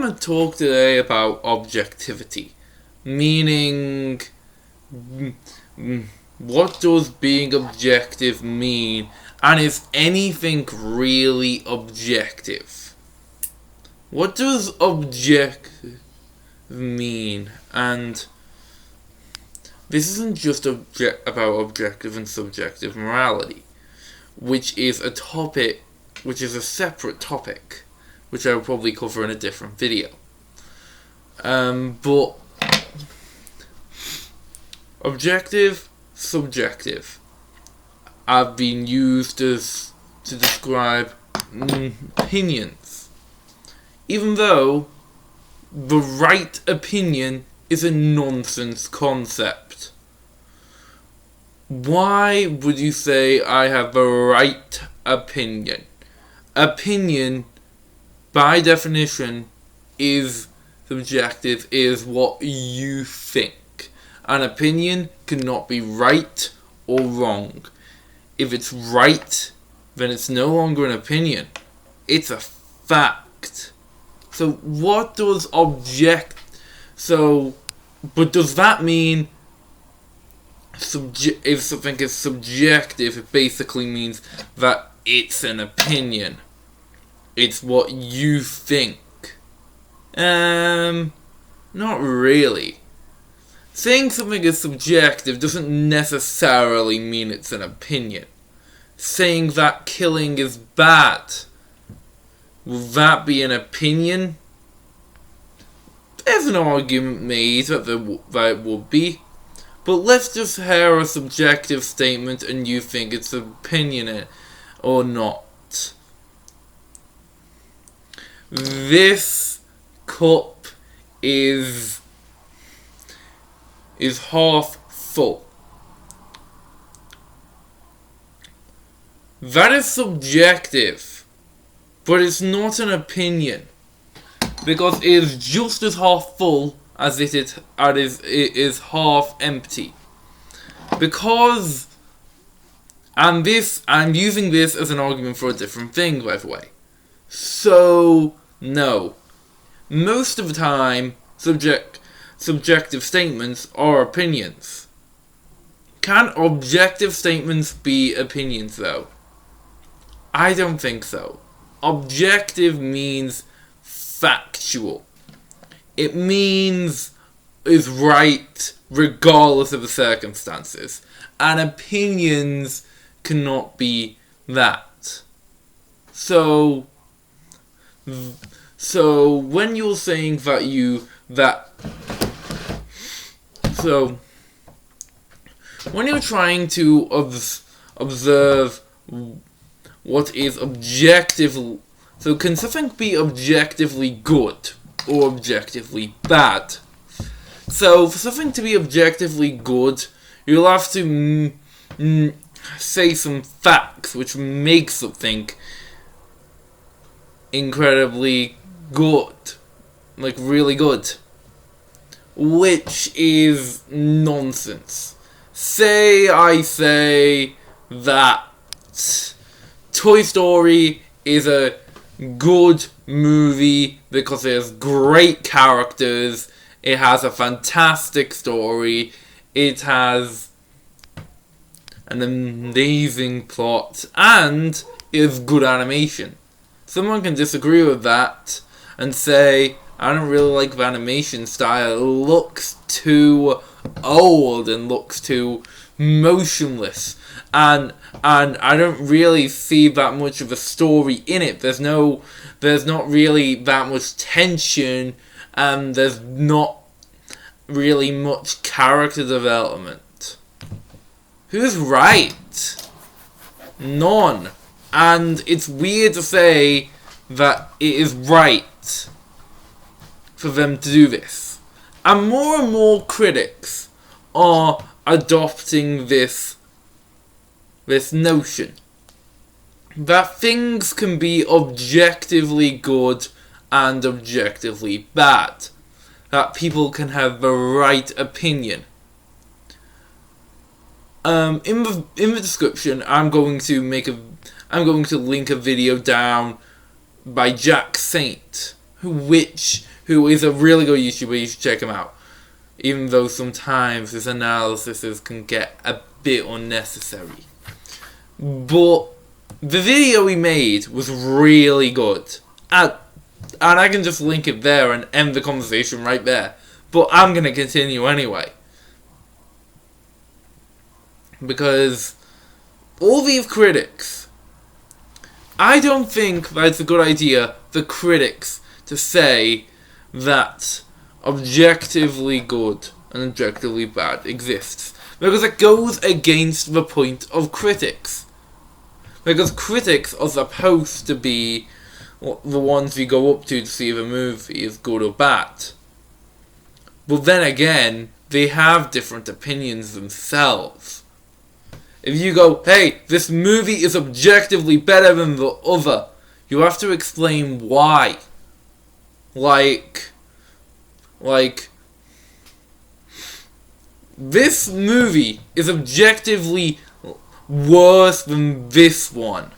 want to talk today about objectivity, meaning what does being objective mean, and is anything really objective? What does objective mean? And this isn't just about objective and subjective morality, which is a separate topic, which I will probably cover in a different video. But objective, subjective have been used to describe opinions, even though the right opinion is a nonsense concept. Why would you say I have the right opinion? Opinion, by definition, is subjective, is what you think. An opinion cannot be right or wrong. If it's right, then it's no longer an opinion. It's a fact. So what does but does that mean if something is subjective, it basically means that it's an opinion. It's what you think. Not really. Saying something is subjective doesn't necessarily mean it's an opinion. Saying that killing is bad, will that be an opinion? There's an argument made that it would be. But let's just hear a subjective statement and you think it's an opinion or not. This cup is half full. That is subjective, but it's not an opinion, because it is just as half full as it is half empty. Because, and I'm using this as an argument for a different thing, by the way. So, no. Most of the time, subjective statements are opinions. Can objective statements be opinions, though? I don't think so. Objective means factual. It means is right regardless of the circumstances. And opinions cannot be that. So when you're saying when you're trying to observe what is objective, so can something be objectively good or objectively bad? So for something to be objectively good, you'll have to say some facts which make something incredibly good, like really good, which is nonsense. I say that Toy Story is a good movie because it has great characters, it has a fantastic story, it has an amazing plot, and it has good animation. Someone can disagree with that and say, I don't really like the animation style, it looks too old and looks too motionless, and I don't really see that much of a story in it. There's not really that much tension, and there's not really much character development. Who's right? None. And it's weird to say that it is right for them to do this. And more critics are adopting this notion that things can be objectively good and objectively bad. That people can have the right opinion. In the description, I'm going to link a video down by Jack Saint, who is a really good YouTuber. You should check him out. Even though sometimes his analysis can get a bit unnecessary. But the video he made was really good. And I can just link it there and end the conversation right there. But I'm going to continue anyway. Because all these critics, I don't think that it's a good idea for critics to say that objectively good and objectively bad exists. Because it goes against the point of critics. Because critics are supposed to be the ones you go up to see if a movie is good or bad. But then again, they have different opinions themselves. If you go, hey, this movie is objectively better than the other, you have to explain why. Like, this movie is objectively worse than this one.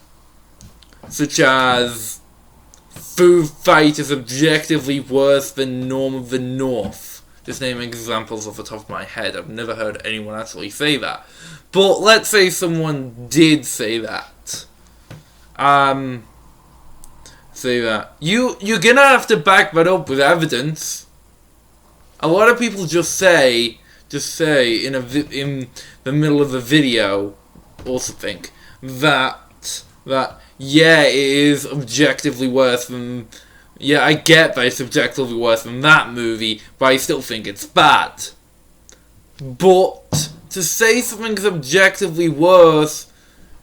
Such as, Foo Fight is objectively worse than Norm of the North. Just naming examples off the top of my head. I've never heard anyone actually say that. But let's say someone did say that. You're gonna have to back that up with evidence. A lot of people just say in the middle of the video, also think that yeah, it is objectively worse than. Yeah, I get that it's objectively worse than that movie, but I still think it's bad. But to say something's objectively worse,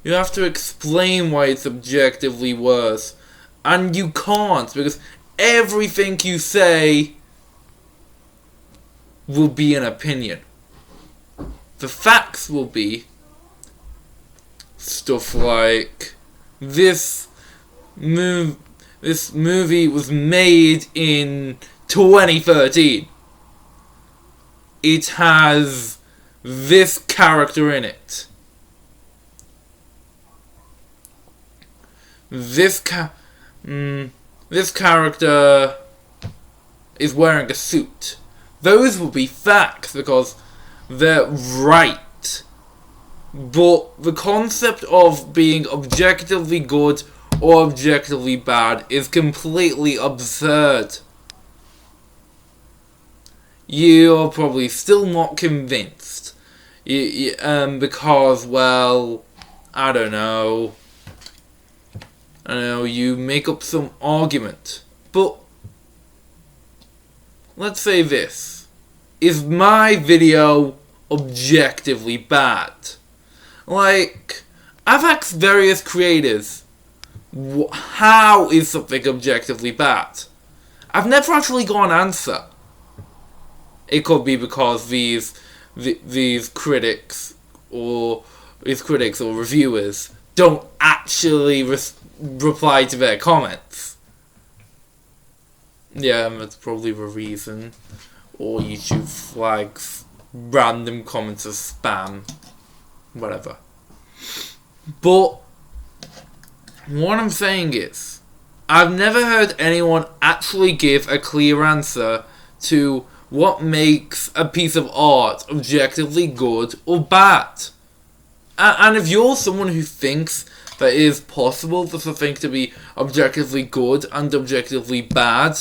you have to explain why it's objectively worse. And you can't, because everything you say will be an opinion. The facts will be stuff like this movie was made in 2013. It has this character in it. This character is wearing a suit. Those will be facts because they're right. But the concept of being objectively good or objectively bad is completely absurd. You're probably still not convinced. Because, well, I don't know, you make up some argument. But, let's say this. Is my video objectively bad? Like, I've asked various creators, how is something objectively bad? I've never actually got an answer. It could be because these critics or reviewers don't actually reply to their comments. Yeah, that's probably the reason. Or YouTube flags random comments as spam. Whatever. But what I'm saying is, I've never heard anyone actually give a clear answer to what makes a piece of art objectively good or bad. And if you're someone who thinks that it is possible for something to be objectively good and objectively bad,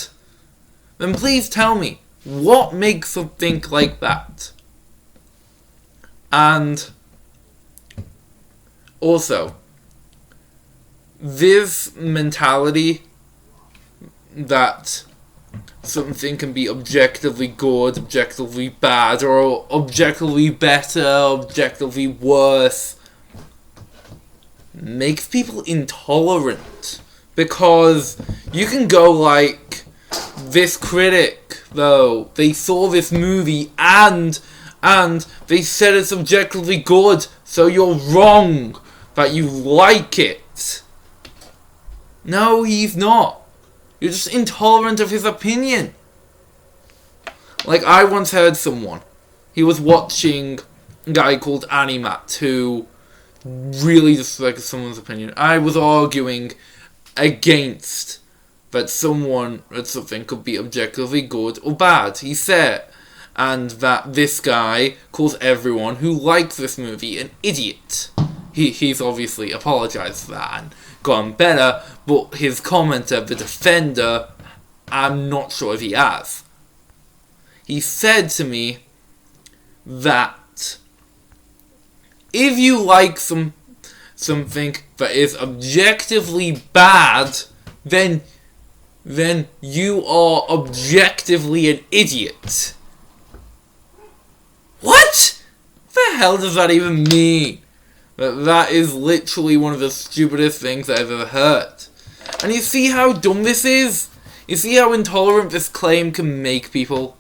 then please tell me, what makes something like that? And also, this mentality that something can be objectively good, objectively bad, or objectively better, objectively worse, makes people intolerant. Because you can go like, this critic, though, they saw this movie and they said it's objectively good, so you're wrong that you like it. No, he's not. You're just intolerant of his opinion. Like, I once heard someone, he was watching a guy called Animat, who really disliked someone's opinion. I was arguing against that something could be objectively good or bad. He said, and that this guy calls everyone who likes this movie an idiot. He's obviously apologized for that and gone better, but his commenter, the defender, I'm not sure if he has. He said to me that if you like something that is objectively bad, then you are objectively an idiot. What the hell does that even mean? That is literally one of the stupidest things I've ever heard. And you see how dumb this is? You see how intolerant this claim can make people?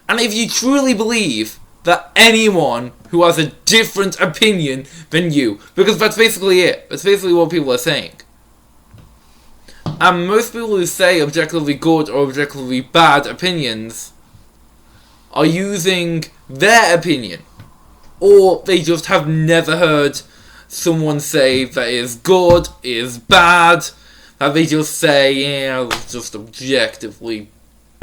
And if you truly believe that anyone who has a different opinion than you, because that's basically it, that's basically what people are saying. And most people who say objectively good or objectively bad opinions are using their opinion. Or they just have never heard someone say that is good, is bad, that they just say, yeah, it's just objectively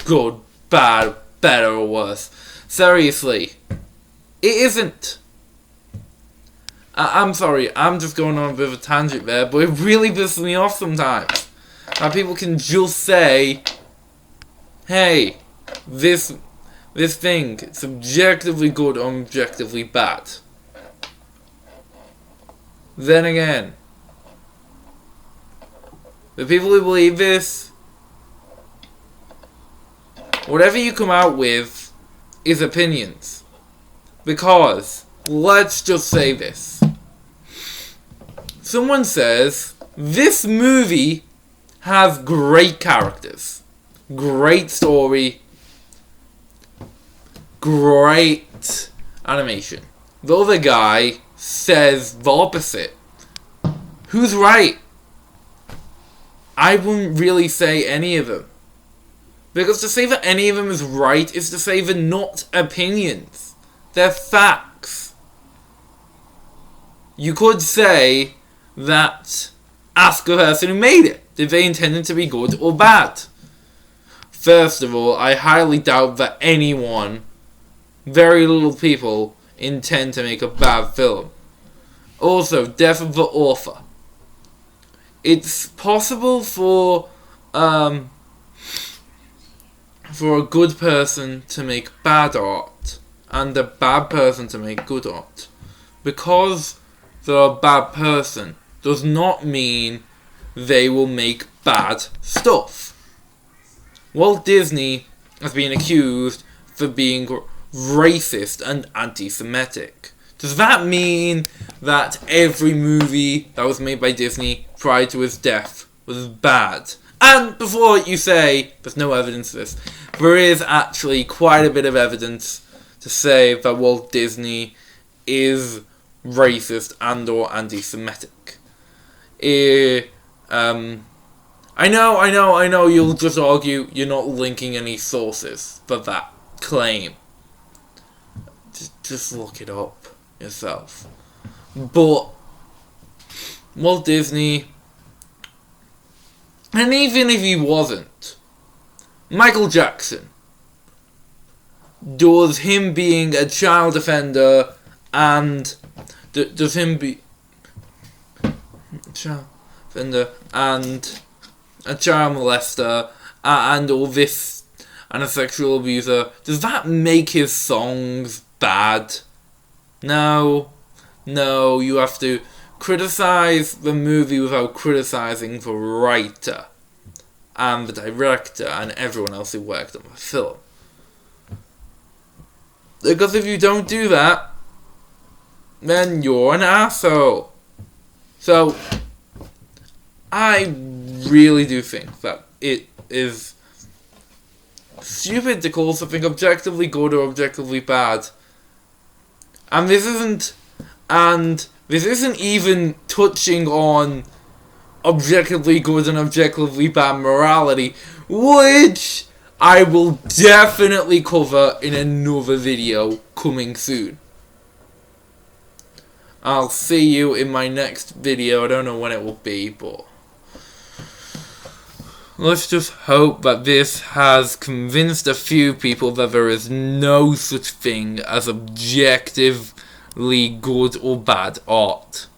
good, bad, better or worse. Seriously, it isn't. I'm sorry, I'm just going on a bit of a tangent there, but it really pisses me off sometimes. That people can just say, hey, this thing, it's objectively good or objectively bad. Then again, the people who believe this, whatever you come out with is opinions. Because, let's just say this. Someone says, this movie has great characters, great story, great animation. The other guy says the opposite. Who's right? I wouldn't really say any of them. Because to say that any of them is right is to say they're not opinions. They're facts. You could say that ask the person who made it. Did they intend it to be good or bad? First of all, I highly doubt that anyone, very little people, intend to make a bad film. Also, death of the author. It's possible for a good person to make bad art and a bad person to make good art. Because they're a bad person does not mean they will make bad stuff. Walt Disney has been accused for being racist and anti-Semitic. Does that mean that every movie that was made by Disney prior to his death was bad? And before you say there's no evidence of this, there is actually quite a bit of evidence to say that Walt Disney is racist and or anti-Semitic. I know you'll just argue you're not linking any sources for that claim. Just look it up yourself. But Walt Disney, and even if he wasn't, Michael Jackson, does him being a child offender and does him be child offender and a child molester and all this and a sexual abuser, does that make his songs bad? No, you have to criticize the movie without criticizing the writer and the director and everyone else who worked on the film. Because if you don't do that, then you're an asshole. So, I really do think that it is stupid to call something objectively good or objectively bad. And this isn't even touching on objectively good and objectively bad morality, which I will definitely cover in another video coming soon. I'll see you in my next video. I don't know when it will be, but let's just hope that this has convinced a few people that there is no such thing as objectively good or bad art.